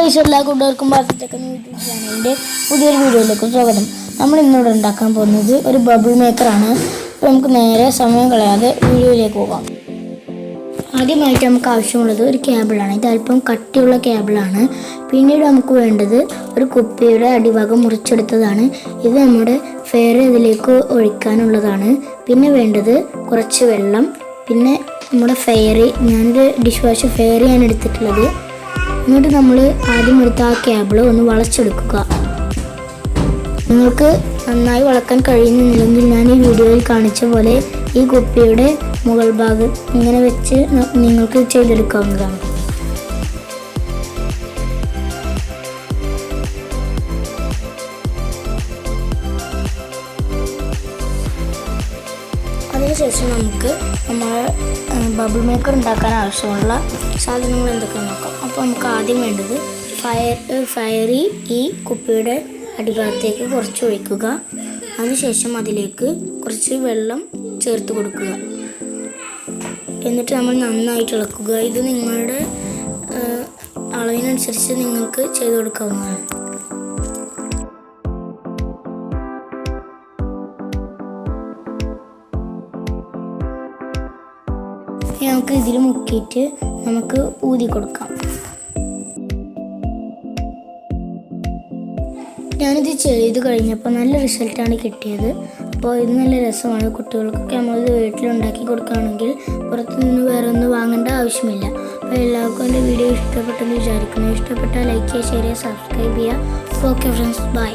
Guys, എല്ലാ കൂട്ടുകാർക്കും ഭാരതത്തേക്ക് YouTube ചാനലിൻ്റെ പുതിയൊരു വീഡിയോയിലേക്ക് സ്വാഗതം. നമ്മൾ ഇന്നിവിടെ ഉണ്ടാക്കാൻ പോകുന്നത് ഒരു ബബിൾ മേക്കറാണ്. അപ്പോൾ നമുക്ക് നേരെ സമയം കളയാതെ വീഡിയോയിലേക്ക് പോകാം. ആദ്യമായിട്ട് നമുക്ക് ആവശ്യമുള്ളത് ഒരു കേബിളാണ്. ഇത് അല്പം കട്ടിയുള്ള കേബിളാണ്. പിന്നീട് നമുക്ക് വേണ്ടത് ഒരു കുപ്പിയുടെ അടിഭാഗം മുറിച്ചെടുത്തതാണ്. ഇത് നമ്മുടെ ഫെയർ ഇതിലേക്ക് ഒഴിക്കാനുള്ളതാണ്. പിന്നെ വേണ്ടത് കുറച്ച് വെള്ളം, പിന്നെ നമ്മുടെ ഫെയറി, ഞാനൊരു ഡിഷ് വാഷ് ഫെയറിയാണ് എടുത്തിട്ടുള്ളത്. എന്നിട്ട് നമ്മൾ ആദ്യം എടുത്ത ആ കേബിൾ ഒന്ന് വളച്ചെടുക്കുക. നിങ്ങൾക്ക് നന്നായി വളക്കാൻ കഴിയുന്നില്ലെങ്കിൽ ഞാൻ ഈ വീഡിയോയിൽ കാണിച്ച പോലെ ഈ കുപ്പിയുടെ മുകൾ ഭാഗം ഇങ്ങനെ വെച്ച് നിങ്ങൾക്ക് ചെയ്തെടുക്കാവുന്നതാണ്. അതിനുശേഷം നമുക്ക് നമ്മുടെ ബബിൾ മേക്കർ ഉണ്ടാക്കാൻ ആവശ്യമുള്ള സാധനങ്ങൾ എന്തൊക്കെയാണെന്ന് നോക്കാം. അപ്പോൾ നമുക്ക് ആദ്യം വേണ്ടത് ഫയറി ഈ കുപ്പിയുടെ അടിഭാഗത്തേക്ക് കുറച്ച് ഒഴിക്കുക. അതിനുശേഷം അതിലേക്ക് കുറച്ച് വെള്ളം ചേർത്ത് കൊടുക്കുക. എന്നിട്ട് നമ്മൾ നന്നായിട്ട് ഇളക്കുക. ഇത് നിങ്ങളുടെ അളവിനനുസരിച്ച് നിങ്ങൾക്ക് ചെയ്ത് കൊടുക്കാവുന്നതാണ്. നമുക്ക് ഇതിൽ മുക്കിയിട്ട് നമുക്ക് ഊതി കൊടുക്കാം. ഞാനിത് ചെയ്ത് കഴിഞ്ഞപ്പോൾ നല്ല റിസൾട്ടാണ് കിട്ടിയത്. അപ്പോൾ ഇത് നല്ല രസമാണ്. കുട്ടികൾക്കൊക്കെ നമ്മളിത് വീട്ടിലുണ്ടാക്കി കൊടുക്കുകയാണെങ്കിൽ പുറത്തുനിന്ന് വേറെ ഒന്നും വാങ്ങേണ്ട ആവശ്യമില്ല. അപ്പോൾ എല്ലാവർക്കും എൻ്റെ വീഡിയോ ഇഷ്ടപ്പെട്ടെന്ന് വിചാരിക്കുന്നു. ഇഷ്ടപ്പെട്ടാൽ ലൈക്ക് ചെയ്യുക, ഷെയർ ചെയ്യുക, സബ്സ്ക്രൈബ് ചെയ്യുക. Okay friends, by.